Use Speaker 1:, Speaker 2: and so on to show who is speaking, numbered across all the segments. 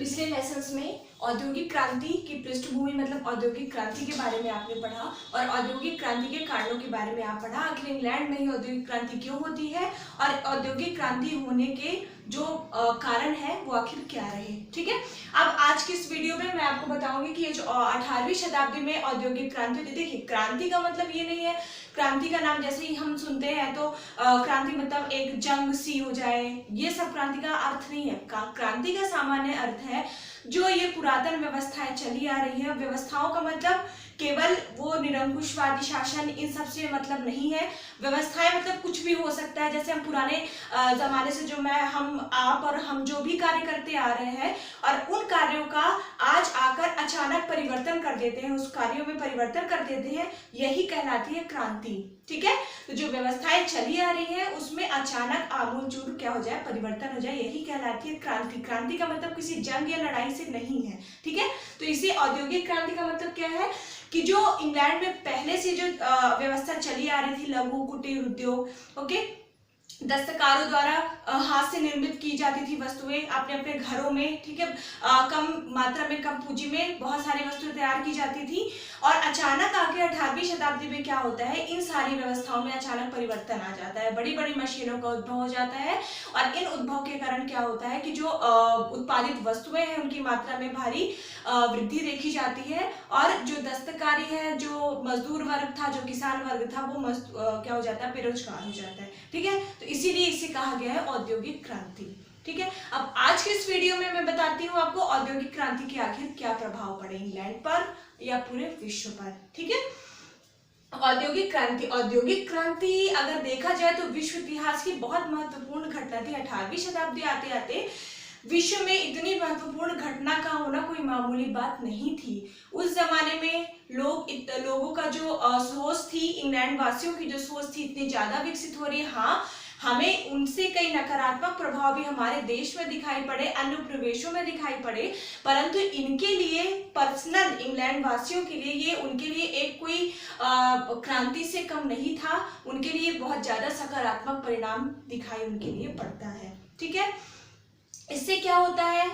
Speaker 1: पिछले लेसन्स में औद्योगिक क्रांति की पृष्ठभूमि मतलब औद्योगिक क्रांति के बारे में आपने पढ़ा और औद्योगिक क्रांति के कारणों के बारे में आप पढ़ा। आखिर इंग्लैंड में ही औद्योगिक क्रांति क्यों होती है और औद्योगिक क्रांति होने के जो कारण है वो आखिर क्या रहे। ठीक है, अब आज की इस वीडियो में मैं आपको बताऊंगी कि ये जो 18वीं शताब्दी में औद्योगिक क्रांति होती है। देखिए, क्रांति का मतलब ये नहीं है, क्रांति का नाम जैसे ही हम सुनते हैं तो क्रांति मतलब एक जंग सी हो जाए, ये सब क्रांति का अर्थ नहीं है। क्रांति का सामान्य अर्थ है जो ये पुरातन व्यवस्थाएं चली आ रही है। व्यवस्थाओं का मतलब केवल वो निरंकुशवादी शासन इन सब से मतलब नहीं है। व्यवस्थाएं मतलब कुछ भी हो सकता है। जैसे हम पुराने जमाने से जो हम आप और हम जो भी कार्य करते आ रहे हैं और उन कार्यों का आज आकर अचानक परिवर्तन कर देते हैं, उस कार्यों में परिवर्तन कर देते हैं, यही कहलाती है क्रांति। ठीक है, तो जो व्यवस्थाएं चली आ रही है उसमें अचानक आमूलचूल क्या हो जाए, परिवर्तन हो जाए, यही कहलाती है क्रांति। क्रांति का मतलब किसी जंग या लड़ाई से नहीं है। ठीक है, तो इसी औद्योगिक क्रांति का मतलब क्या है कि जो इंग्लैंड में पहले से जो व्यवस्था चली आ रही थी, लघु कुटीर उद्योग, ओके, दस्तकारों द्वारा हाथ से निर्मित की जाती थी वस्तुएं अपने अपने घरों में। ठीक है, कम मात्रा में, कम पूंजी में बहुत सारी वस्तुएं तैयार की जाती थी और अचानक आके 18वीं शताब्दी में क्या होता है, इन सारी व्यवस्थाओं में अचानक परिवर्तन आ जाता है। बड़ी बड़ी मशीनों का उद्भव हो जाता है और इन उद्भव के कारण क्या होता है कि जो उत्पादित वस्तुएं हैं उनकी मात्रा में भारी वृद्धि देखी जाती है और जो दस्तकारी है, जो मजदूर वर्ग था, जो किसान वर्ग था, वो क्या हो जाता है, बेरोजगार हो जाता है। ठीक है, तो इसीलिए इसे कहा गया है औद्योगिक क्रांति। ठीक है, अब आज के इस वीडियो में मैं बताती हूँ आपको औद्योगिक क्रांति के आखिर क्या प्रभाव पड़े इंग्लैंड पर या पूरे विश्व पर। ठीक है, औद्योगिक क्रांति अगर देखा जाए तो विश्व इतिहास की बहुत महत्वपूर्ण घटना थी। 18वीं शताब्दी आते आते विश्व में इतनी महत्वपूर्ण घटना का होना कोई मामूली बात नहीं थी। उस जमाने में लोगों का जो सोच थी, इंग्लैंड वासियों की जो सोच थी, इतनी ज्यादा विकसित हो रही है। हाँ, हमें उनसे कई नकारात्मक प्रभाव भी हमारे देश में दिखाई पड़े, अन्य प्रदेशों में दिखाई पड़े, परंतु इनके लिए पर्सनल इंग्लैंड वासियों के लिए ये उनके लिए एक कोई क्रांति से कम नहीं था। उनके लिए बहुत ज्यादा सकारात्मक परिणाम दिखाई उनके लिए पड़ता है। ठीक है, इससे क्या होता है,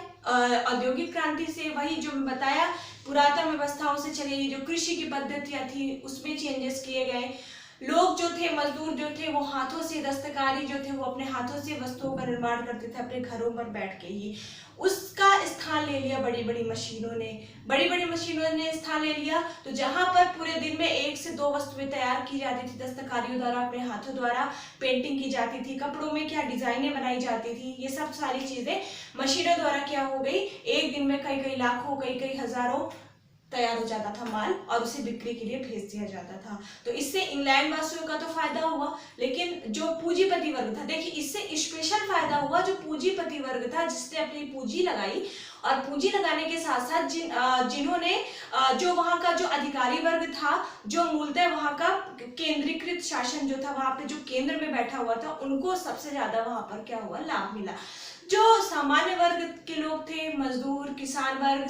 Speaker 1: औद्योगिक क्रांति से वही जो मैं बताया, पुरातन व्यवस्थाओं से चली जो कृषि की पद्धतियां थी उसमें चेंजेस किए गए। लोग जो थे, मजदूर जो थे, वो हाथों से, दस्तकारी जो थे वो अपने हाथों से वस्तुओं का निर्माण करते थे अपने घरों पर बैठ के ही। उसका स्थान ले लिया बड़ी बड़ी मशीनों ने स्थान ले लिया। तो जहां पर पूरे दिन में 1 से 2 वस्तुएं तैयार की जाती थी दस्तकारियों द्वारा, अपने हाथों द्वारा पेंटिंग की जाती थी, कपड़ों में क्या डिजाइनें बनाई जाती थी, ये सब सारी चीजें मशीनों द्वारा क्या हो गई, एक दिन में कई कई लाखों, कई कई हजारों तैयार हो जाता था माल और उसे बिक्री के लिए भेज दिया जाता था। तो इससे इंग्लैंड वासियों का तो फायदा हुआ, लेकिन जो पूंजीपति वर्ग था, देखिए इससे स्पेशल फायदा हुआ जो पूंजीपति वर्ग था, जिसने अपनी पूंजी लगाई और पूंजी लगाने के साथ साथ जिन्होंने जो वहां का जो अधिकारी वर्ग था, जो मूलतः वहां का केंद्रीकृत शासन जो था, वहां पे जो केंद्र में बैठा हुआ था, उनको सबसे ज्यादा वहां पर क्या हुआ, लाभ मिला। जो सामान्य वर्ग के लोग थे, मजदूर, किसान वर्ग,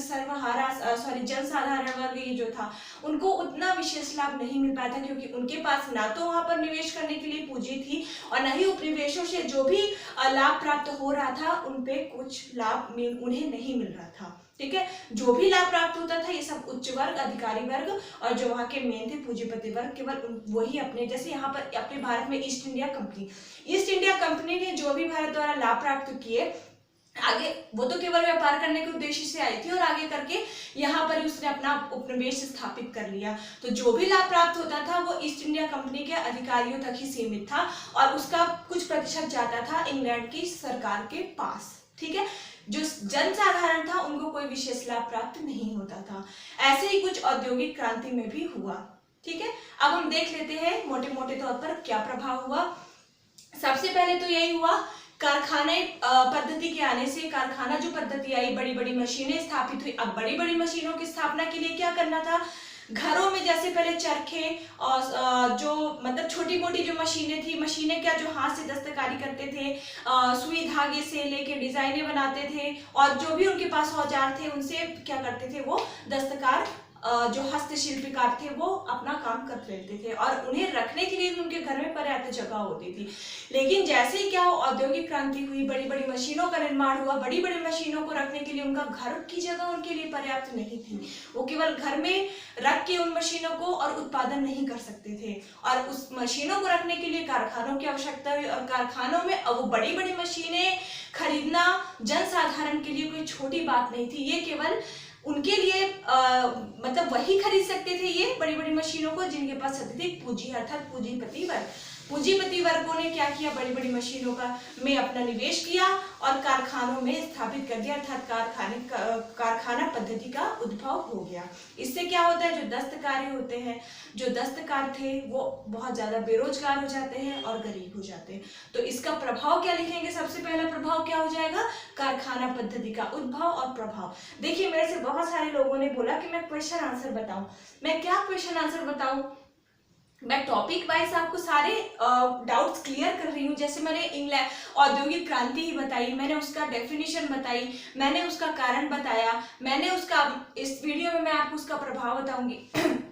Speaker 1: जनसाधारण वर्ग, ये जो था, उनको उतना विशेष लाभ नहीं मिल पाया था क्योंकि उनके पास ना तो वहां पर निवेश करने के लिए पूंजी थी और न ही उपनिवेशों से जो भी लाभ प्राप्त हो रहा था उन पे कुछ लाभ उन्हें नहीं मिल रहा था। ठीक है, जो भी लाभ प्राप्त होता था ये सब उच्च वर्ग, अधिकारी वर्ग और जो वहां के मेन थे पूंजीपति वर्ग, केवल वही अपने, जैसे यहाँ पर अपने भारत में ईस्ट इंडिया कंपनी ने जो भी भारत द्वारा लाभ प्राप्त किए, आगे वो तो केवल व्यापार करने के उद्देश्य से आई थी और आगे करके यहाँ पर उसने अपना उपनिवेश स्थापित कर लिया। तो जो भी लाभ प्राप्त होता था वो ईस्ट इंडिया कंपनी के अधिकारियों तक ही सीमित था और उसका कुछ प्रतिशत जाता था इंग्लैंड की सरकार के पास। ठीक है, जो जनसाधारण था उनको कोई विशेष लाभ प्राप्त नहीं होता था। ऐसे ही कुछ औद्योगिक क्रांति में भी हुआ। ठीक है, अब हम देख लेते हैं मोटे मोटे तौर पर क्या प्रभाव हुआ। सबसे पहले तो यही हुआ, कारखाने पद्धति के आने से, कारखाना जो पद्धति आई, बड़ी बड़ी मशीनें स्थापित हुई। अब बड़ी बड़ी मशीनों की स्थापना के लिए क्या करना था, घरों में जैसे पहले चरखे और जो मतलब छोटी मोटी जो मशीनें क्या, जो हाथ से दस्तकारी करते थे, सुई धागे से लेके डिजाइनें बनाते थे और जो भी उनके पास औजार थे उनसे क्या करते थे, वो दस्तकार जो हस्तशिल्पकार थे वो अपना काम कर लेते थे और उन्हें रखने के लिए भी उनके घर में पर्याप्त जगह होती थी। लेकिन जैसे ही क्या औद्योगिक क्रांति हुई, बड़ी बड़ी मशीनों का निर्माण हुआ, बड़ी बड़ी मशीनों को रखने के लिए उनका घर की जगह उनके लिए पर्याप्त नहीं थी। वो केवल घर में रख के उन मशीनों को और उत्पादन नहीं कर सकते थे और उस मशीनों को रखने के लिए कारखानों की आवश्यकता हुई और कारखानों में वो बड़ी बड़ी मशीनें खरीदना जनसाधारण के लिए कोई छोटी बात नहीं थी। ये केवल उनके लिए मतलब वही खरीद सकते थे ये बड़ी बड़ी मशीनों को जिनके पास अत्यधिक पूंजी अर्थात पूंजीपति वर्ग। पूंजीपति वर्गों ने क्या किया, बड़ी बड़ी मशीनों का में अपना निवेश किया और कारखानों में स्थापित कर दिया अर्थात कारखाना पद्धति का उद्भव हो गया। इससे क्या होता है, जो दस्तकारी होते हैं, जो दस्तकार थे वो बहुत ज्यादा बेरोजगार हो जाते हैं और गरीब हो जाते हैं। तो इसका प्रभाव क्या लिखेंगे, सबसे पहला प्रभाव क्या हो जाएगा, कारखाना पद्धति का उद्भव और प्रभाव। देखिए मेरे से बहुत सारे लोगों ने बोला कि मैं क्वेश्चन आंसर बताऊं। मैं क्या क्वेश्चन आंसर बताऊं, मैं टॉपिक वाइज आपको सारे डाउट्स क्लियर कर रही हूँ। जैसे मैंने औद्योगिक क्रांति ही बताई, मैंने उसका डेफिनेशन बताई, मैंने उसका कारण बताया, मैंने उसका इस वीडियो में मैं आपको उसका प्रभाव बताऊंगी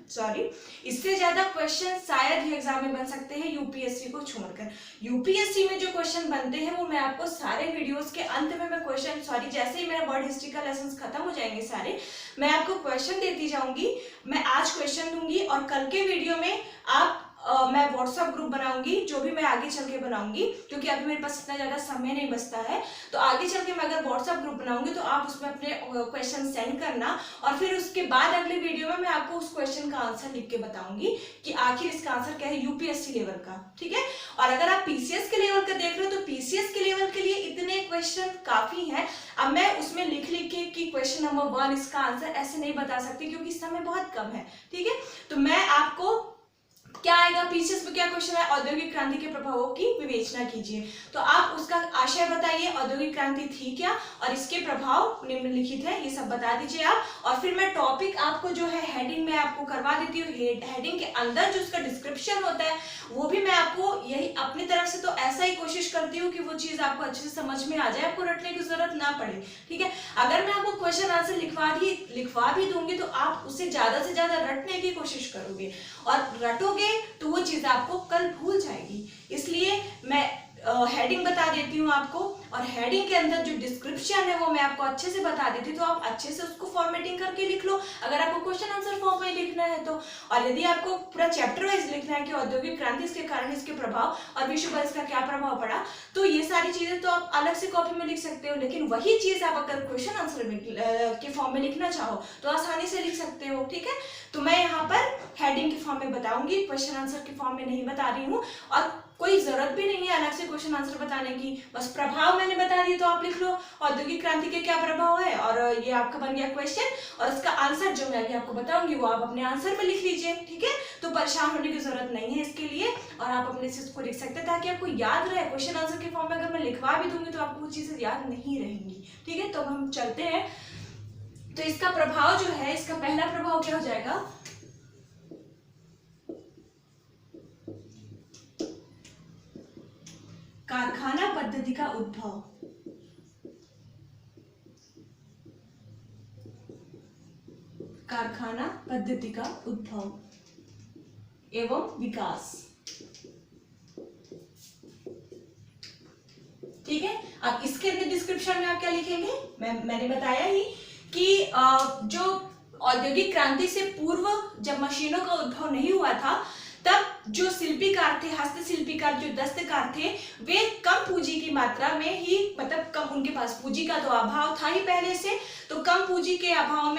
Speaker 1: सॉरी। इससे ज्यादा क्वेश्चन शायद ही एग्जाम में बन सकते हैं यूपीएससी को छोड़कर। यूपीएससी में जो क्वेश्चन बनते हैं वो मैं आपको सारे वीडियोस के अंत में मैं क्वेश्चन जैसे ही मेरा वर्ड हिस्ट्री का लेसन खत्म हो जाएंगे सारे, मैं आपको क्वेश्चन देती जाऊंगी। मैं आज क्वेश्चन दूंगी और कल के वीडियो में आप मैं व्हाट्सएप ग्रुप बनाऊंगी, जो भी मैं आगे चल के बनाऊंगी, क्योंकि अभी मेरे पास इतना ज्यादा समय नहीं बचता है। तो आगे चल के मैं अगर व्हाट्सएप ग्रुप बनाऊंगी तो आप उसमें अपने क्वेश्चन सेंड करना और फिर उसके बाद अगले वीडियो में मैं आपको उस क्वेश्चन का आंसर लिख के बताऊंगी कि आखिर इसका आंसर क्या है यूपीएससी लेवल का, ठीक है। और अगर आप पीसीएस के लेवल का देख रहे हो तो पीसीएस के लेवल के लिए इतने क्वेश्चन काफी है। अब मैं उसमें लिख के कि क्वेश्चन नंबर 1 इसका आंसर ऐसे नहीं बता सकती क्योंकि समय बहुत कम है, ठीक है। तो मैं आपको क्या आएगा, पीसीएस में क्या क्वेश्चन है, औद्योगिक क्रांति के प्रभावों की विवेचना कीजिए। तो आप उसका आशय बताइए, औद्योगिक क्रांति थी क्या और इसके प्रभाव निम्नलिखित है, ये सब बता दीजिए आप। और फिर मैं टॉपिक आपको जो है हेडिंग में आपको करवा देती हूँ। हेडिंग के अंदर जो उसका डिस्क्रिप्शन होता है वो भी मैं आपको यही अपनी तरफ से तो ऐसा ही कोशिश करती हूँ कि वो चीज आपको अच्छे से समझ में आ जाए, आपको रटने की जरूरत ना पड़े, ठीक है। अगर मैं आपको क्वेश्चन आंसर लिखवा भी दूंगी तो आप उसे ज्यादा से ज्यादा रटने की कोशिश करोगे और रटोगे तो वो चीज आपको कल भूल जाएगी। इसलिए मैं हेडिंग बता देती हूँ आपको और हेडिंग के अंदर जो डिस्क्रिप्शन है वो मैं आपको अच्छे से बता देती हूँ, तो आप अच्छे से उसको फॉर्मेटिंग करके लिख लो अगर आपको क्वेश्चन आंसर फॉर्म में लिखना है तो। और यदि आपको पूरा चैप्टर वाइज लिखना है कि औद्योगिक क्रांति, इसके कारण, इसके प्रभाव और विश्व पर इसका क्या प्रभाव पड़ा, तो ये सारी चीजें तो आप अलग से कॉपी में लिख सकते हो। लेकिन वही चीज आप अगर क्वेश्चन आंसर के फॉर्म में लिखना चाहो तो आसानी से लिख सकते हो, ठीक है। तो मैं यहाँ पर हेडिंग के फॉर्म में बताऊंगी, क्वेश्चन आंसर के फॉर्म में नहीं बता रही हूँ और कोई जरूरत भी नहीं है अलग से क्वेश्चन आंसर बताने की। बस प्रभाव मैंने बता दिया तो आप लिख लो औद्योगिक क्रांति के क्या प्रभाव है और ये आपका बन गया क्वेश्चन और उसका आंसर जो मैं अभी आपको बताऊंगी वो आप अपने आंसर में लिख लीजिए, ठीक है। तो परेशान होने की जरूरत नहीं है इसके लिए और आप अपने से इसको लिख सकते हैं ताकि आपको याद रहे। क्वेश्चन आंसर के फॉर्म में अगर मैं लिखवा भी दूंगी तो आपको वो चीजें याद नहीं रहेंगी, ठीक है। तो हम चलते हैं। तो इसका प्रभाव जो है, इसका पहला प्रभाव क्या हो जाएगा, कारखाना पद्धति का उद्भव। कारखाना पद्धति का उद्भव एवं विकास, ठीक है। अब इसके अंदर डिस्क्रिप्शन में आप क्या लिखेंगे, मैंने बताया ही कि जो औद्योगिक क्रांति से पूर्व जब मशीनों का उद्भव नहीं हुआ था तब जो शिल्पीकार थे, हस्तशिल्पीकार, जो दस्तकार थे, वे कम पूंजी की मात्रा में ही, मतलब कम, उनके पास पूंजी का तो अभाव था ही पहले से, तो कम पूंजी के अभाव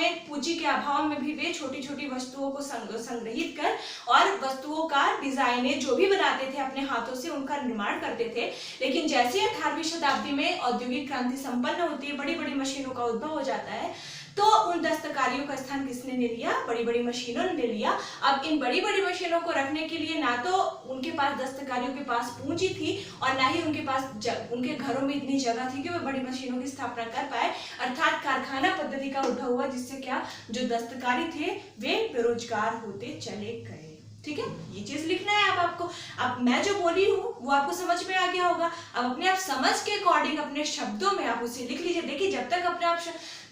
Speaker 1: में भी वे छोटी छोटी वस्तुओं को संग्रहित कर और वस्तुओं का डिजाइने जो भी बनाते थे अपने हाथों से उनका निर्माण करते थे। लेकिन जैसे 18वीं शताब्दी में औद्योगिक क्रांति संपन्न होती है, बड़ी बड़ी मशीनों का उद्भव हो जाता है, तो उन दस्तकारियों का स्थान किसने ले लिया, बड़ी बड़ी मशीनों ने ले लिया। अब इन बड़ी बड़ी मशीनों को रखने के लिए ना तो उनके पास, दस्तकारियों के पास पूंजी थी और ना ही उनके पास उनके घरों में इतनी जगह थी कि वे बड़ी मशीनों की स्थापना कर पाए। अर्थात कारखाना पद्धति का उद्भव हुआ जिससे क्या, जो दस्तकारी थे वे बेरोजगार होते चले गए, ठीक है, ये चीज लिखना है अब आपको। अब मैं जो बोली हूँ वो आपको समझ में आ गया होगा। अब अपने आप समझ के अकॉर्डिंग अपने शब्दों में आप उसे लिख लीजिए। देखिए जब तक अपने आप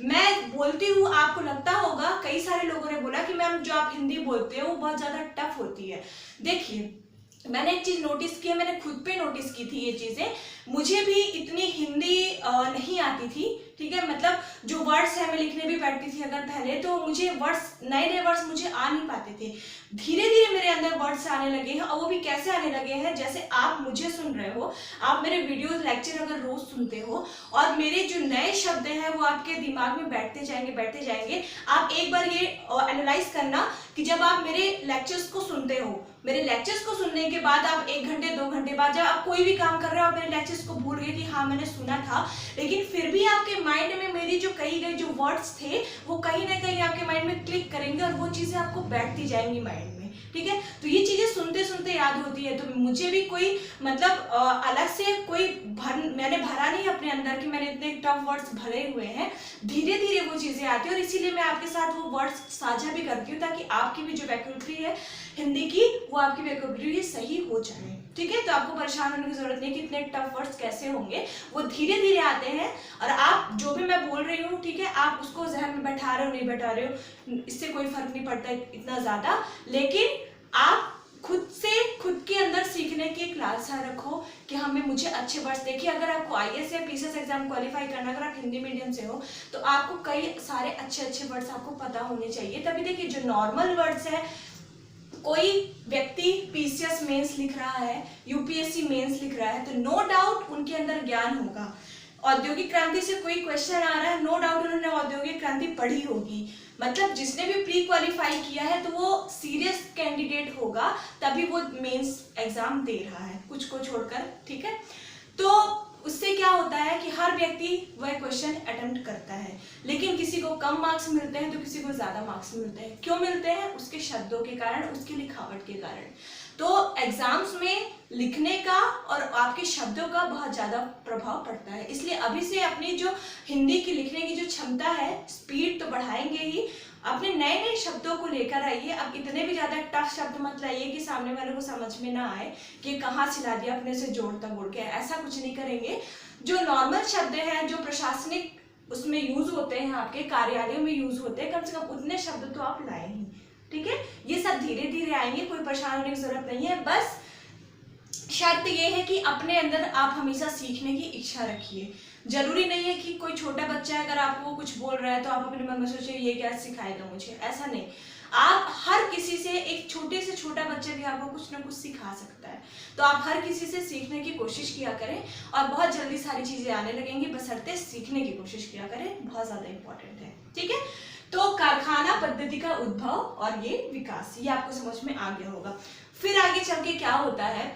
Speaker 1: मैं बोलती हूँ आपको लगता होगा, कई सारे लोगों ने बोला कि मैम जो आप हिंदी बोलते हो वो बहुत ज्यादा टफ होती है। देखिए मैंने एक चीज नोटिस की है, मैंने खुद पे नोटिस की थी ये चीजें। मुझे भी इतनी हिंदी नहीं आती थी, ठीक है, मतलब जो वर्ड्स है मैं लिखने भी बैठती थी अगर पहले, तो मुझे वर्ड्स, नए नए वर्ड्स मुझे आ नहीं पाते थे। धीरे धीरे मेरे अंदर वर्ड्स आने लगे हैं, और वो भी कैसे आने लगे हैं, जैसे आप मुझे सुन रहे हो, आप मेरे वीडियो लेक्चर अगर रोज सुनते हो और मेरे जो नए शब्द हैं वो आपके दिमाग में बैठते जाएंगे। आप एक बार ये एनालाइज करना कि जब आप मेरे लेक्चर्स को सुनते हो, मेरे लेक्चर्स को सुनने के बाद आप 1 घंटे 2 घंटे बाद जब आप कोई भी काम कर रहे हो, आप मेरे लेक्चर्स को भूल गए कि हाँ मैंने सुना था, लेकिन फिर भी आपके माइंड में मेरी जो कही गई जो वर्ड्स थे वो कहीं ना कहीं आपके माइंड में क्लिक करेंगे और वो चीजें आपको बैठती जाएंगी माइंड में, ठीक है। तो ये चीजें सुनते सुनते याद होती है। तो मुझे भी कोई मतलब अलग से कोई मैंने भरा नहीं अपने अंदर कि मैंने इतने टफ वर्ड्स भरे हुए हैं, धीरे धीरे वो चीजें आती है। और इसीलिए मैं आपके साथ वो वर्ड्स साझा भी करती हूँ ताकि आपकी भी जो वैकल्ट्री है हिंदी की वो आपकी वैकल्ट्री सही हो जाए, ठीक है। तो आपको परेशान होने की जरूरत नहीं कि इतने टफ वर्ड्स कैसे होंगे, वो धीरे धीरे आते हैं। और आप जो भी मैं बोल रही हूँ, ठीक है, आप उसको जहन में बैठा रहे हो नहीं बैठा रहे हो, इससे कोई फर्क नहीं पड़ता इतना ज्यादा, लेकिन आप खुद के अंदर सीखने की एक लालसा रखो कि हमें मुझे अच्छे वर्ड्स। देखिए अगर आपको आईएएस या पीसीएस एग्जाम क्वालिफाई करना, अगर आप हिंदी मीडियम से हो तो आपको कई सारे अच्छे वर्ड्स आपको पता होने चाहिए। तभी देखिए जो नॉर्मल वर्ड्स है, कोई व्यक्ति पीसीएस मेंस लिख रहा है, यूपीएससी मेंस लिख रहा है, तो नो डाउट उनके अंदर ज्ञान होगा। औद्योगिक क्रांति से कोई क्वेश्चन आ रहा है, नो डाउट उन्होंने औद्योगिक क्रांति पढ़ी होगी। मतलब जिसने भी प्री क्वालिफाई किया है तो वो सीरियस कैंडिडेट होगा, तभी वो मेंस एग्जाम दे रहा है, कुछ को छोड़कर, ठीक है। तो उससे क्या होता है कि हर व्यक्ति वह क्वेश्चन अटेम्प्ट करता है, लेकिन किसी को कम मार्क्स मिलते हैं तो किसी को ज्यादा मार्क्स मिलते हैं। क्यों मिलते हैं? उसके शब्दों के कारण, उसकी लिखावट के कारण। तो एग्जाम्स में लिखने का और आपके शब्दों का बहुत ज्यादा प्रभाव पड़ता है। इसलिए अभी से अपनी जो हिंदी की लिखने की जो क्षमता है, स्पीड तो बढ़ाएंगे ही, अपने नए नए शब्दों को लेकर आइए। अब इतने भी ज्यादा टफ शब्द मत लाइए कि सामने वाले को समझ में ना आए कि कहाँ से ला दिया अपने से जोड़ता बोल के, ऐसा कुछ नहीं करेंगे। जो नॉर्मल शब्द हैं, जो प्रशासनिक उसमें यूज होते हैं, आपके कार्यालयों में यूज होते हैं, कम से कम उतने शब्द तो आप लाए ही, ठीक है। ये सब धीरे धीरे आएंगे, कोई परेशान होने की जरूरत नहीं है। बस शर्त ये है कि अपने अंदर आप हमेशा सीखने की इच्छा रखिए। जरूरी नहीं है कि कोई छोटा बच्चा है अगर आपको कुछ बोल रहा है तो आप अपने मन में सोचिए ये क्या सिखाएगा मुझे, ऐसा नहीं। आप हर किसी से, एक छोटे से छोटा बच्चा भी आपको कुछ ना कुछ सिखा सकता है। तो आप हर किसी से सीखने की कोशिश किया करें और बहुत जल्दी सारी चीजें आने लगेंगी, बशर्ते सीखने की कोशिश किया करें, बहुत ज्यादा इंपॉर्टेंट है, ठीक है। तो कारखाना पद्धति का उद्भव और ये विकास, ये आपको समझ में आ गया होगा। फिर आगे चल के क्या होता है,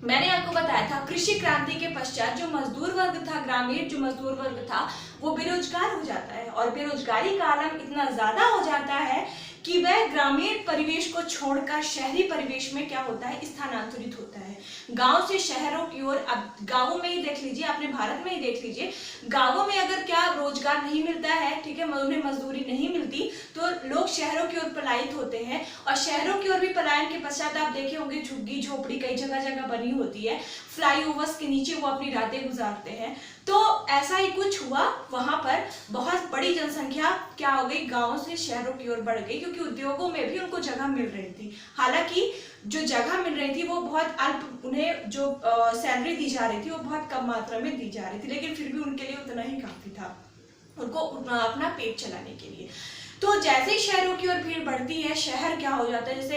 Speaker 1: मैंने आपको बताया था कृषि क्रांति के पश्चात जो मजदूर वर्ग था, ग्रामीण जो मजदूर वर्ग था, वो बेरोजगार हो जाता है और बेरोजगारी का आलम इतना ज्यादा हो जाता है कि वह ग्रामीण परिवेश को छोड़कर शहरी परिवेश में क्या होता है, स्थानांतरित होता है। गांव से शहरों की ओर। अब गांवों में ही देख लीजिए, अपने भारत में ही देख लीजिए, गांवों में अगर क्या रोजगार नहीं मिलता है, ठीक है, उन्हें मजदूरी नहीं मिलती, तो लोग शहरों की ओर पलायित होते हैं। और शहरों की ओर भी पलायन के पश्चात आप देखे होंगे झुग्गी झोपड़ी कई जगह जगह बनी होती है, फ्लाईओवर्स के नीचे वो अपनी रातें गुजारते हैं। तो ऐसा ही कुछ हुआ, वहां पर बहुत बड़ी जनसंख्या क्या हो गई, गांवों से शहरों की ओर बढ़ गई, क्योंकि उद्योगों में भी उनको जगह मिल रही थी। हालांकि जो जगह मिल रही थी वो बहुत अल्प, उन्हें जो सैलरी दी जा रही थी वो बहुत कम मात्रा में दी जा रही थी, लेकिन फिर भी उनके लिए उतना ही काफी था उनको अपना पेट चलाने के लिए। तो जैसे ही शहरों की ओर भीड़ बढ़ती है, शहर क्या हो जाता है, जैसे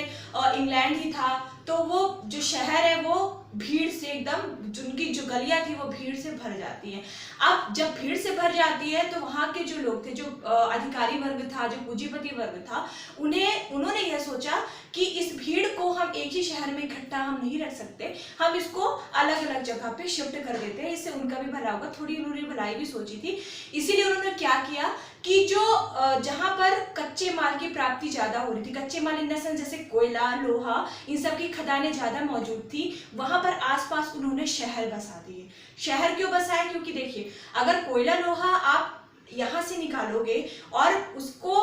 Speaker 1: इंग्लैंड ही था, तो वो जो शहर है वो भीड़ से एकदम, उनकी जो गलियां थी वो भीड़ से भर जाती है। अब जब भीड़ से भर जाती है तो वहां के जो लोग थे, जो अधिकारी वर्ग था, जो पूंजीपति वर्ग था, उन्होंने यह सोचा कि इस भीड़ को हम एक ही शहर में इकट्ठा हम नहीं रख सकते, हम इसको अलग अलग जगह पे शिफ्ट कर देते हैं, इससे उनका भी भला होगा। थोड़ी उन्होंने भलाई भी सोची थी, इसीलिए उन्होंने क्या किया कि जो जहां पर कच्चे माल की प्राप्ति ज्यादा हो रही थी, कच्चे माल इन द सेंस जैसे कोयला, लोहा, इन सब की खदानें ज्यादा मौजूद थी, वहां पर आसपास उन्होंने शहर बसा दिए। शहर क्यों बसाए? क्योंकि देखिए, अगर कोयला लोहा आप यहाँ से निकालोगे और उसको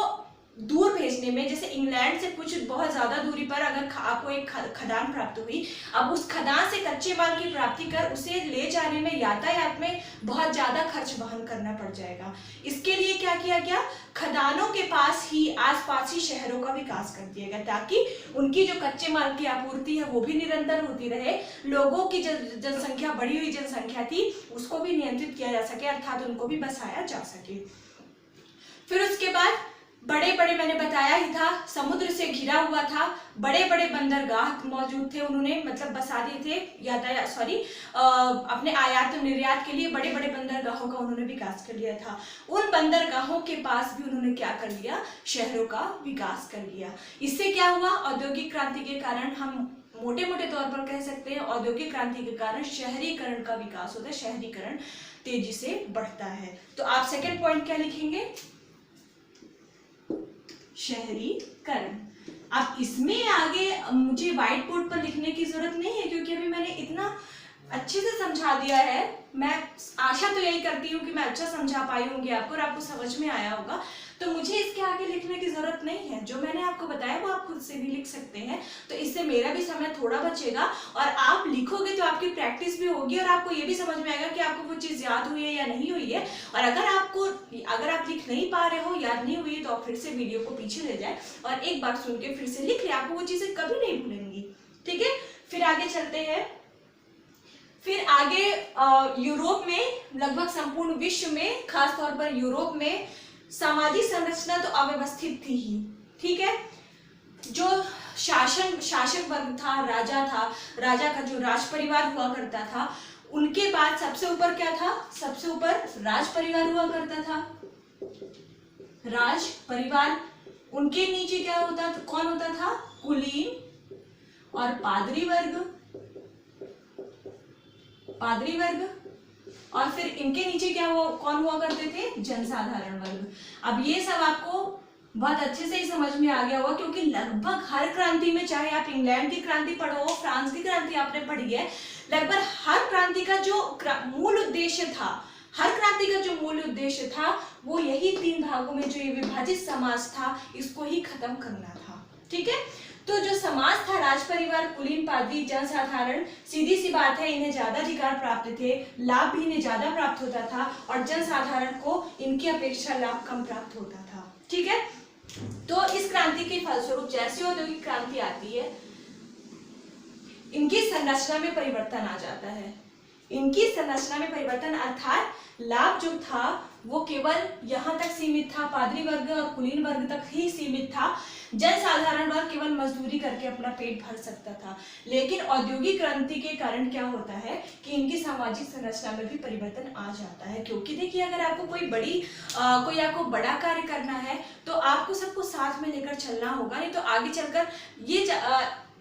Speaker 1: दूर भेजने में, जैसे इंग्लैंड से कुछ बहुत ज्यादा दूरी पर अगर आपको एक खदान प्राप्त हुई, अब उस खदान से कच्चे माल की प्राप्ति कर उसे ले जाने में यातायात में बहुत ज्यादा खर्च वहन करना पड़ जाएगा। इसके लिए क्या किया गया, खदानों के पास ही आसपास ही शहरों का विकास कर दिया गया ताकि उनकी जो कच्चे माल की आपूर्ति है वो भी निरंतर होती रहे, लोगों की जनसंख्या, बढ़ी हुई जनसंख्या थी उसको भी नियंत्रित किया जा सके, अर्थात उनको भी बसाया जा सके। फिर उसके बाद बड़े बड़े, मैंने बताया ही था, समुद्र से घिरा हुआ था, बड़े बड़े बंदरगाह मौजूद थे, उन्होंने मतलब बसा दिए थे यातायात अपने आयात और निर्यात के लिए बड़े बड़े बंदरगाहों का उन्होंने विकास कर लिया था। उन बंदरगाहों के पास भी उन्होंने क्या कर लिया, शहरों का विकास कर लिया। इससे क्या हुआ, औद्योगिक क्रांति के कारण, हम मोटे मोटे तौर पर कह सकते हैं औद्योगिक क्रांति के कारण शहरीकरण का विकास होता है, शहरीकरण तेजी से बढ़ता है। तो आप सेकेंड पॉइंट क्या लिखेंगे, शहरीकरण। अब इसमें आगे मुझे व्हाइट बोर्ड पर लिखने की जरूरत नहीं है क्योंकि अभी मैंने इतना अच्छे से समझा दिया है। मैं आशा तो यही करती हूँ कि मैं अच्छा समझा पाई होंगी आपको और आपको समझ में आया होगा, तो मुझे इसके आगे लिखने की जरूरत नहीं है। जो मैंने आपको बताया वो आप खुद से भी लिख सकते हैं, तो इससे मेरा भी समय थोड़ा बचेगा और आप लिखोगे तो आपकी प्रैक्टिस भी होगी और आपको ये भी समझ में आएगा कि आपको वो चीज़ याद हुई है या नहीं हुई है। और अगर आप लिख नहीं पा रहे हो, याद नहीं हुई है, तो आप फिर से वीडियो को पीछे ले जाए और एक बार सुन के फिर से लिख ले, आपको वो चीज़ें कभी नहीं भूलेंगी। ठीक है, फिर आगे चलते हैं। फिर आगे यूरोप में, लगभग संपूर्ण विश्व में, खासतौर पर यूरोप में सामाजिक संरचना तो अव्यवस्थित थी ही। ठीक है, जो शासक वर्ग था, राजा का जो राज परिवार हुआ करता था, उनके बाद सबसे ऊपर क्या था, सबसे ऊपर राज परिवार हुआ करता था, राज परिवार। उनके नीचे क्या होता था, कौन होता था, कुलीन और पादरी वर्ग, और फिर इनके नीचे क्या हुआ, कौन हुआ करते थे, जनसाधारण वर्ग। अब ये सब आपको बहुत अच्छे से ही समझ में आ गया होगा क्योंकि लगभग हर क्रांति में, चाहे आप इंग्लैंड की क्रांति पढ़ो, फ्रांस की क्रांति आपने पढ़ी है, लगभग हर क्रांति का जो मूल उद्देश्य था, हर क्रांति का जो मूल उद्देश्य था वो यही 3 भागों में जो ये विभाजित समाज था इसको ही खत्म करना था। ठीक है, तो जो समाज था, राज परिवार, कुलीन, पादरी, जनसाधारण, सीधी सी बात है इन्हें ज्यादा अधिकार प्राप्त थे, लाभ भी इन्हें ज्यादा प्राप्त होता था और जनसाधारण को इनकी अपेक्षा लाभ कम प्राप्त होता था। ठीक है, तो इस क्रांति के फलस्वरूप जैसे औद्योगिक क्रांति आती है, इनकी संरचना में परिवर्तन आ जाता है। इनकी संरचना में परिवर्तन अर्थात लाभ जो था वो केवल यहाँ तक सीमित था, पादरी वर्ग और कुलीन वर्ग तक ही सीमित था। जनसाधारण वर्ग केवल मजदूरी करके अपना पेट भर सकता था। लेकिन औद्योगिक क्रांति के कारण क्या होता है कि इनकी सामाजिक संरचना में भी परिवर्तन आ जाता है। क्योंकि देखिए, अगर आपको कोई आपको बड़ा कार्य करना है तो आपको सबको साथ में लेकर चलना होगा, नहीं तो आगे चलकर ये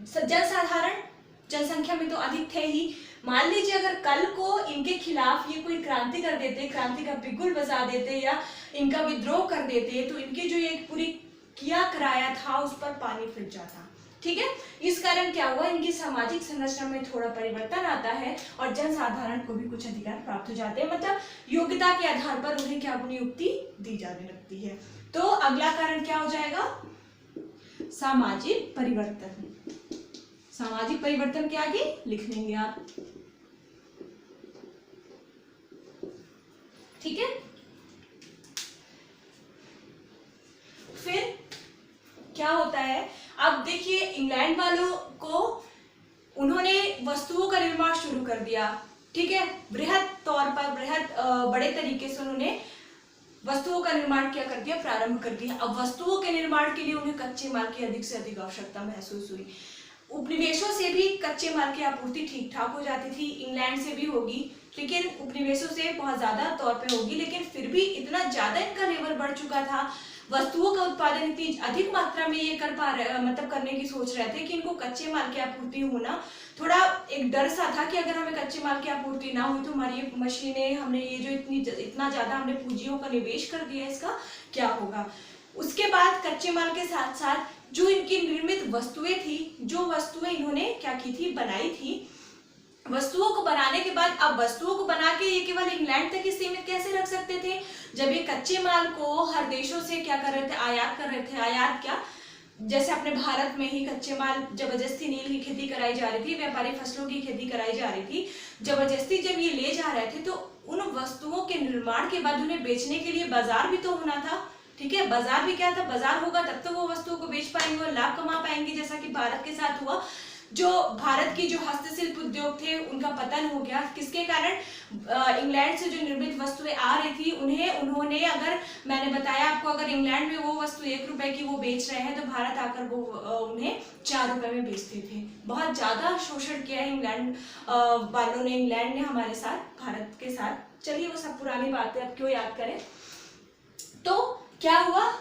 Speaker 1: जनसाधारण जनसंख्या में तो अधिक थे ही। मान लीजिए अगर कल को इनके खिलाफ ये कोई क्रांति कर देते, क्रांति का बिगुल बजा देते या इनका विद्रोह कर देते, तो इनकी जो ये पूरी किया कराया था उस पर पानी फिर जाता। ठीक है, इस कारण क्या हुआ, इनकी सामाजिक संरचना में थोड़ा परिवर्तन आता है और जनसाधारण को भी कुछ अधिकार प्राप्त हो जाते हैं, मतलब योग्यता के आधार पर उन्हें क्या नियुक्ति दी जाने लगती है। तो अगला कारण क्या हो जाएगा, सामाजिक परिवर्तन। सामाजिक परिवर्तन के आगे लिख लेंगे आप। ठीक है, फिर क्या होता है, अब देखिए इंग्लैंड वालों को, उन्होंने वस्तुओं का निर्माण शुरू कर दिया। ठीक है, बृहद तौर पर, बड़े तरीके से उन्होंने वस्तुओं का निर्माण क्या कर दिया, प्रारंभ कर दिया। अब वस्तुओं के निर्माण के लिए उन्हें कच्चे माल की अधिक से अधिक आवश्यकता महसूस हुई। उपनिवेशों से भी कच्चे माल की आपूर्ति ठीक ठाक हो जाती थी, इंग्लैंड से भी होगी, लेकिन उपनिवेशों से बहुत ज्यादा तौर पे होगी, लेकिन फिर भी इतना ज्यादा इनका लेवल बढ़ चुका था, वस्तुओं का उत्पादन इतनी अधिक मात्रा में ये करने की सोच रहे थे कि इनको कच्चे माल की आपूर्ति होना थोड़ा एक डर सा था कि अगर हमें कच्चे माल की आपूर्ति ना हुई तो हमारी मशीनें, हमने ये जो इतना ज्यादा हमने पूंजियों का निवेश कर दिया, इसका क्या होगा। उसके बाद कच्चे माल के साथ साथ जो इनकी निर्मित वस्तुएं थी, जो वस्तुएं इन्होंने क्या की थी, बनाई थी, वस्तुओं को बनाने के बाद अब वस्तुओं को बना के ये केवल इंग्लैंड तक ही सीमित कैसे रख सकते थे, जब ये कच्चे माल को हर देशों से क्या कर रहे थे, आयात कर रहे थे। आयात क्या, जैसे अपने भारत में ही कच्चे माल जबरदस्ती नील की खेती कराई जा रही थी, व्यापारिक फसलों की खेती कराई जा रही थी, जबरदस्ती जब ये ले जा रहे थे तो उन वस्तुओं के निर्माण के बाद उन्हें बेचने के लिए बाजार भी तो होना था। ठीक है, बाजार भी क्या था, बाजार होगा तब तो वो वस्तुओं को बेच पाएंगे और लाभ कमा पाएंगे, जैसा कि भारत के साथ हुआ। जो भारत की जो हस्तशिल्प उद्योग थे उनका पतन हो गया, किसके कारण, इंग्लैंड से जो निर्मित वस्तुएं आ रही थी उन्होंने अगर, मैंने बताया आपको, अगर इंग्लैंड में वो वस्तु 1 रुपए की वो बेच रहे हैं तो भारत आकर वो उन्हें 4 रुपए में बेचते थे। बहुत ज्यादा शोषण किया है इंग्लैंड वालों ने, इंग्लैंड ने हमारे साथ, भारत के साथ। चलिए वो सब पुरानी बातें अब क्यों याद करें। तो क्या हुआ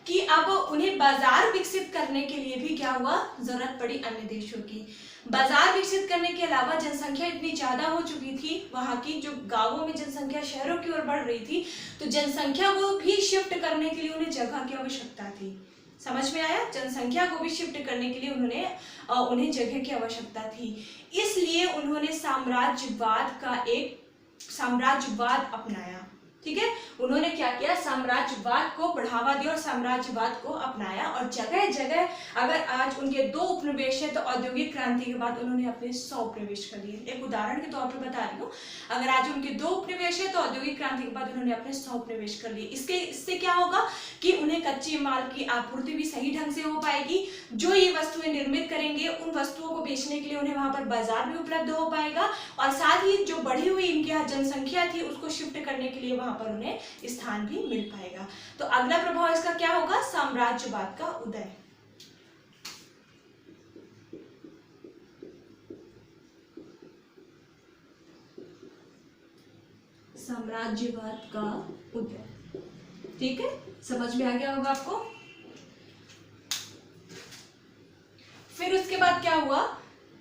Speaker 1: कि अब उन्हें बाजार विकसित करने के लिए भी क्या हुआ, जरूरत पड़ी अन्य देशों की। बाजार विकसित करने के अलावा जनसंख्या इतनी ज्यादा हो चुकी थी वहां की, जो गांवों में जनसंख्या शहरों की ओर बढ़ रही थी, तो जनसंख्या को भी शिफ्ट करने के लिए उन्हें जगह की आवश्यकता थी। समझ में आया, जनसंख्या को भी शिफ्ट करने के लिए उन्हें जगह की आवश्यकता थी। इसलिए उन्होंने साम्राज्यवाद अपनाया। ठीक है, उन्होंने क्या किया, साम्राज्यवाद को बढ़ावा दिया और साम्राज्यवाद को अपनाया। और जगह जगह, अगर आज उनके 2 उपनिवेश है तो औद्योगिक क्रांति के बाद उन्होंने अपने 100 उपनिवेश कर लिए। एक उदाहरण के तौर पर बता रही हूँ, अगर आज उनके 2 उपनिवेश है तो औद्योगिक क्रांति के बाद उन्होंने अपने 100 उपनिवेश कर लिए। इससे क्या होगा कि उन्हें कच्चे माल की आपूर्ति भी सही ढंग से हो पाएगी, जो ये वस्तुएं निर्मित करेंगे उन वस्तुओं को बेचने के लिए उन्हें वहां पर बाजार भी उपलब्ध हो पाएगा, और साथ ही जो बढ़ी हुई इनकी यहाँ जनसंख्या थी उसको शिफ्ट करने के लिए पर उन्हें स्थान भी मिल पाएगा। तो अगला प्रभाव इसका क्या होगा, साम्राज्यवाद का उदय। साम्राज्यवाद का उदय, ठीक है, समझ में आ गया होगा आपको। फिर उसके बाद क्या हुआ,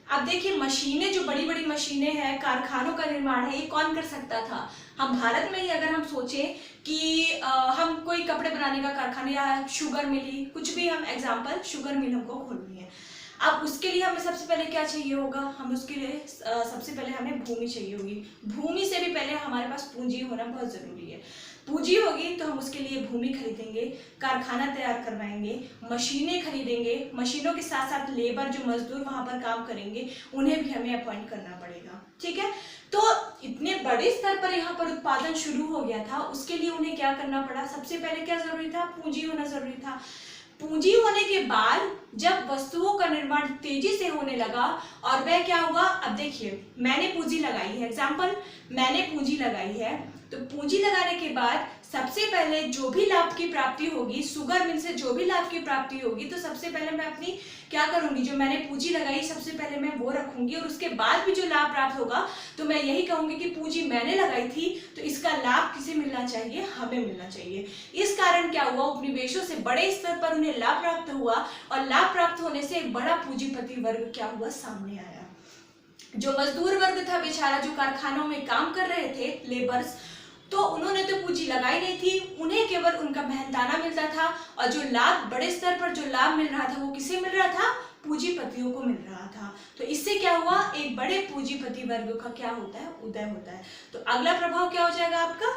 Speaker 1: अब देखिए मशीनें, जो बड़ी बड़ी मशीनें हैं, कारखानों का निर्माण है, ये कौन कर सकता था। हम भारत में ही अगर हम सोचें कि हम कोई कपड़े बनाने का कारखाना या शुगर मिल, कुछ भी, हम एग्जांपल शुगर मिल हमको खोलनी है, अब उसके लिए हमें सबसे पहले क्या चाहिए होगा, हम उसके लिए सबसे पहले हमें भूमि चाहिए होगी। भूमि से भी पहले हमारे पास पूंजी होना बहुत जरूरी है। पूंजी होगी तो हम उसके लिए भूमि खरीदेंगे, कारखाना तैयार करवाएंगे, मशीनें खरीदेंगे, मशीनों के साथ साथ लेबर, जो मजदूर वहां पर काम करेंगे, उन्हें भी हमें अपॉइंट करना पड़ेगा। ठीक है, तो इतने बड़े स्तर पर यहाँ पर उत्पादन शुरू हो गया था, उसके लिए उन्हें क्या करना पड़ा, सबसे पहले क्या जरूरी था, पूंजी होना जरूरी था। पूंजी होने के बाद जब वस्तुओं का निर्माण तेजी से होने लगा, और वह क्या हुआ, अब देखिए मैंने पूंजी लगाई है, एग्जाम्पल मैंने पूंजी लगाई है, तो पूंजी लगाने के बाद सबसे पहले जो भी लाभ की प्राप्ति होगी, शुगर मिल से जो भी लाभ की प्राप्ति होगी, तो सबसे पहले मैं अपनी क्या करूंगी, जो मैंने पूंजी लगाई सबसे पहले मैं वो रखूंगी, और उसके बाद भी जो लाभ प्राप्त होगा तो मैं यही कहूंगी कि पूंजी मैंने लगाई थी तो इसका लाभ किसे मिलना चाहिए, हमें मिलना चाहिए। इस कारण क्या हुआ, उपनिवेशों से बड़े स्तर पर उन्हें लाभ प्राप्त हुआ, और लाभ प्राप्त होने से एक बड़ा पूंजीपति वर्ग क्या हुआ, सामने आया। जो मजदूर वर्ग था बेचारा, जो कारखानों में काम कर रहे थे, लेबर्स, तो उन्होंने तो पूंजी लगाई नहीं थी, उन्हें केवल उनका मेहनताना मिलता था, और जो लाभ, बड़े स्तर पर जो लाभ मिल रहा था वो किसे मिल रहा था, पूंजीपतियों को मिल रहा था। तो इससे क्या हुआ, एक बड़े पूंजीपति वर्ग का क्या होता है, उदय होता है। तो अगला प्रभाव क्या हो जाएगा आपका,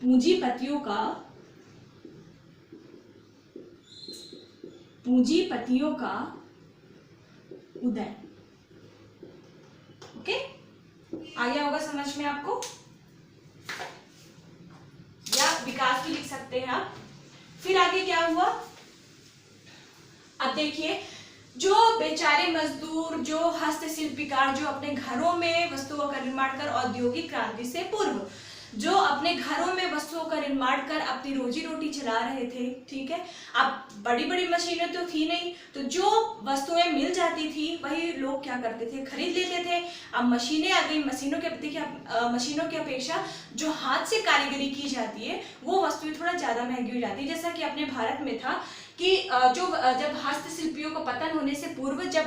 Speaker 1: पूंजीपतियों का उदय। ओके, आ गया होगा समझ में आपको, या विकास भी लिख सकते हैं आप। फिर आगे क्या हुआ, अब देखिए जो बेचारे मजदूर, जो हस्तशिल्पिकार, जो अपने घरों में वस्तुओं का निर्माण कर, औद्योगिक क्रांति से पूर्व जो अपने घरों में वस्तुओं का निर्माण कर अपनी रोजी रोटी चला रहे थे, ठीक है, अब बड़ी बड़ी मशीनें तो थी नहीं, तो जो वस्तुएं मिल जाती थी वही लोग क्या करते थे, खरीद लेते थे। अब मशीनें आ गई, मशीनों के, देखिए मशीनों की अपेक्षा जो हाथ से कारीगरी की जाती है वो वस्तुएं थोड़ा ज्यादा महंगी हो जाती है। जैसा कि अपने भारत में था कि जब हस्तशिल्पियों का पतन होने से पूर्व, जब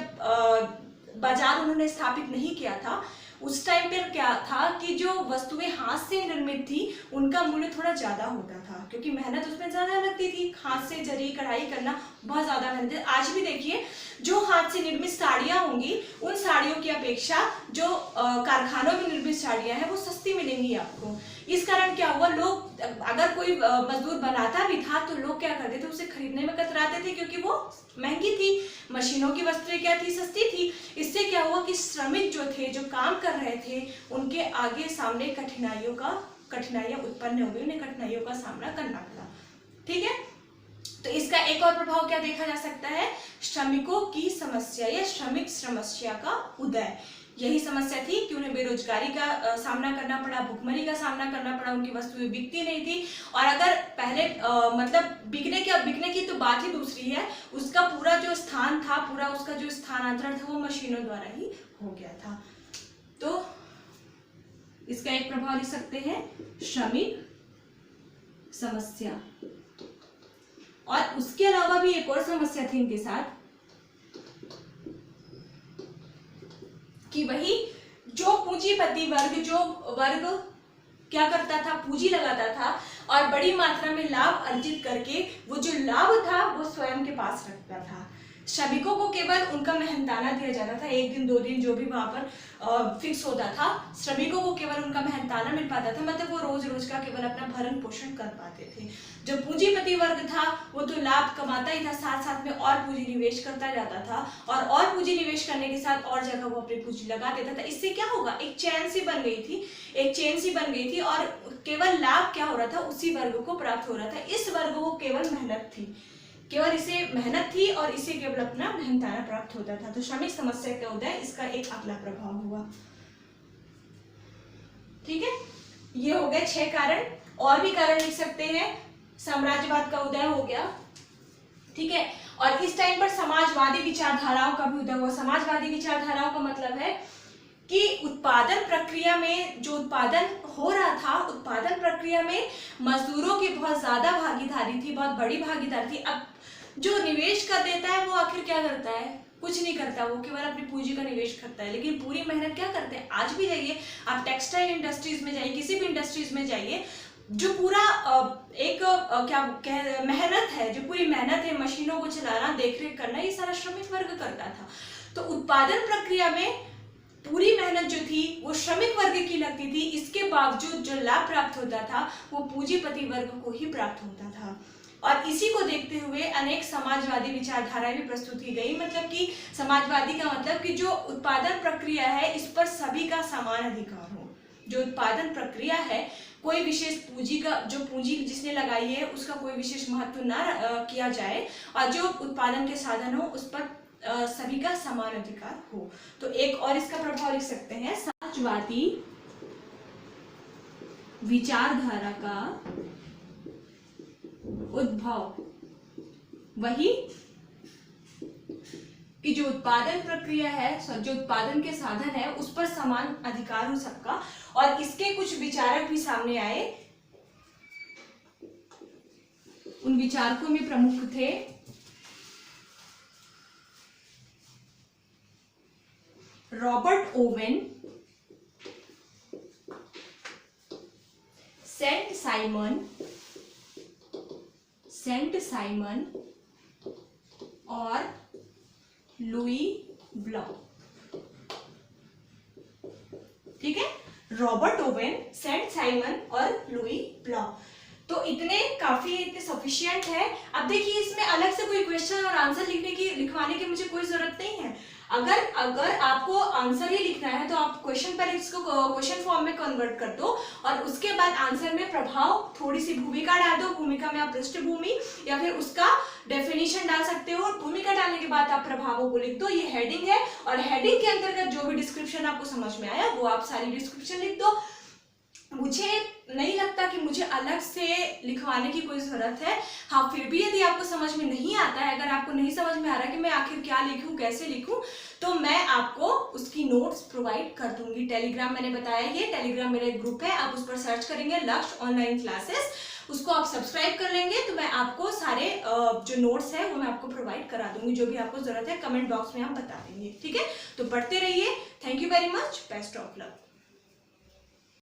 Speaker 1: बाजार उन्होंने स्थापित नहीं किया था, उस टाइम पर क्या था कि जो वस्तुएं हाथ से निर्मित थी उनका मूल्य थोड़ा ज्यादा होता था, क्योंकि मेहनत उसमें ज्यादा लगती थी। हाथ से जरी कढ़ाई करना बहुत ज्यादा मेहनत है। आज भी देखिए जो हाथ से निर्मित साड़ियां होंगी उन साड़ियों की अपेक्षा जो कारखानों में निर्मित साड़ियां हैं वो सस्ती मिलेंगी आपको। इस कारण क्या हुआ, लोग अगर कोई मजदूर बनाता भी था तो लोग क्या करते थे, उसे खरीदने में कतराते थे, क्योंकि वो महंगी थी। मशीनों की वस्तुएं क्या थी, सस्ती थी। इससे क्या हुआ कि श्रमिक जो थे, जो काम कर रहे थे, उनके आगे सामने कठिनाइयां उत्पन्न हो गई, उन्हें कठिनाइयों का सामना करना पड़ा। ठीक है, तो इसका एक और प्रभाव क्या देखा जा सकता है, श्रमिकों की समस्या या श्रमिक समस्या का उदय। यही समस्या थी कि उन्हें बेरोजगारी का सामना करना पड़ा, भुखमरी का सामना करना पड़ा, उनकी वस्तुएं बिकती नहीं थी। और अगर पहले मतलब बिकने की तो बात ही दूसरी है, उसका पूरा जो स्थान था, पूरा उसका जो स्थानांतरण था वो मशीनों द्वारा ही हो गया था। तो इसका एक प्रभाव लिख सकते हैं, श्रमिक समस्या। और उसके अलावा भी एक और समस्या थी इनके साथ कि वही जो पूंजीपति वर्ग, जो वर्ग क्या करता था, पूंजी लगाता था और बड़ी मात्रा में लाभ अर्जित करके वो जो लाभ था वो स्वयं के पास रखता था। श्रमिकों को केवल उनका मेहनताना दिया जाता था, 1 दिन 2 दिन जो भी वहां पर फिक्स होता था। श्रमिकों को केवल उनका मेहनताना मिल पाता था, मतलब वो रोज रोज का केवल अपना भरण पोषण कर पाते थे। जो पूंजीपति वर्ग था वो तो लाभ कमाता ही था, साथ साथ में और पूंजी निवेश करता जाता था, और पूंजी निवेश करने के साथ और जगह वो अपनी पूंजी लगा देता था। इससे क्या होगा, एक चेन सी बन गई थी और केवल लाभ क्या हो रहा था, उसी वर्ग को प्राप्त हो रहा था। इस वर्ग को केवल मेहनत थी, केवल इसे मेहनत थी और इसे केवल अपना मेहनताना प्राप्त होता था। तो श्रमिक समस्या का उदय इसका एक अगला प्रभाव हुआ। ठीक है, ये हो गए 6 कारण। और भी कारण लिख सकते हैं, साम्राज्यवाद का उदय हो गया। ठीक है, और इस टाइम पर समाजवादी विचारधाराओं का भी उदय हुआ। समाजवादी विचारधाराओं का मतलब है कि उत्पादन प्रक्रिया में जो उत्पादन हो रहा था, उत्पादन प्रक्रिया में मजदूरों की बहुत ज्यादा भागीदारी थी, बहुत बड़ी भागीदारी थी। अब जो निवेश कर देता है वो आखिर क्या करता है, कुछ नहीं करता, वो केवल अपनी पूंजी का निवेश करता है, लेकिन पूरी मेहनत क्या करते हैं। आज भी जाइए आप टेक्सटाइल इंडस्ट्रीज में जाइए, किसी भी इंडस्ट्रीज में जाइए, जो पूरा मेहनत है, जो पूरी मेहनत है, मशीनों को चलाना, देखरेख करना, ये सारा श्रमिक वर्ग करता था। तो उत्पादन प्रक्रिया में पूरी मेहनत जो थी वो श्रमिक वर्ग की लगती थी, इसके बावजूद जो लाभ प्राप्त होता था वो पूंजीपति वर्ग को ही प्राप्त होता था। और इसी को देखते हुए अनेक समाजवादी विचारधाराएं भी प्रस्तुत की गई। मतलब कि समाजवादी का मतलब कि जो उत्पादन प्रक्रिया है इस पर सभी का समान अधिकार हो। जो उत्पादन प्रक्रिया है, कोई विशेष पूंजी का, जो पूंजी जिसने लगाई है उसका कोई विशेष महत्व ना किया जाए, और जो उत्पादन के साधन हो उस पर सभी का समान अधिकार हो। तो एक और इसका प्रभाव लिख सकते हैं, समाजवादी विचारधारा का उद्भव। वही कि जो उत्पादन प्रक्रिया है, जो उत्पादन के साधन है, उस पर समान अधिकार हो सबका। और इसके कुछ विचारक भी सामने आए। उन विचारकों में प्रमुख थे रॉबर्ट ओवेन, सेंट साइमन और लुई ब्लॉक। ठीक है, रॉबर्ट ओवेन, सेंट साइमन और लुई ब्लॉक। तो इतने सफिशिएंट है। अब देखिए इसमें अलग से कोई क्वेश्चन और आंसर लिखवाने की मुझे कोई जरूरत नहीं है। अगर आपको आंसर ही लिखना है तो आप क्वेश्चन पर इसको क्वेश्चन फॉर्म में कन्वर्ट कर दो और उसके बाद आंसर में प्रभाव, थोड़ी सी भूमिका डाल दो। भूमिका में आप पृष्ठभूमि या फिर उसका डेफिनेशन डाल सकते हो। भूमिका डालने के बाद आप प्रभावों को लिख दो, ये हेडिंग है, और हेडिंग के अंतर्गत जो भी डिस्क्रिप्शन आपको समझ में आया वो आप सारी डिस्क्रिप्शन लिख दो। मुझे नहीं लगता कि मुझे अलग से लिखवाने की कोई जरूरत है। हाँ, फिर भी यदि आपको समझ में नहीं आता है, अगर आपको नहीं समझ में आ रहा कि मैं आखिर क्या लिखूं, कैसे लिखूं, तो मैं आपको उसकी नोट्स प्रोवाइड कर दूंगी। टेलीग्राम मैंने बताया, ये टेलीग्राम मेरा एक ग्रुप है, आप उस पर सर्च करेंगे लक्ष्य ऑनलाइन क्लासेस, उसको आप सब्सक्राइब कर लेंगे तो मैं आपको सारे जो नोट्स है वो मैं आपको प्रोवाइड करा दूंगी, जो भी आपको जरूरत है कमेंट बॉक्स में आप बता देंगे, ठीक है। तो पढ़ते रहिए। Thank you very much, best of luck.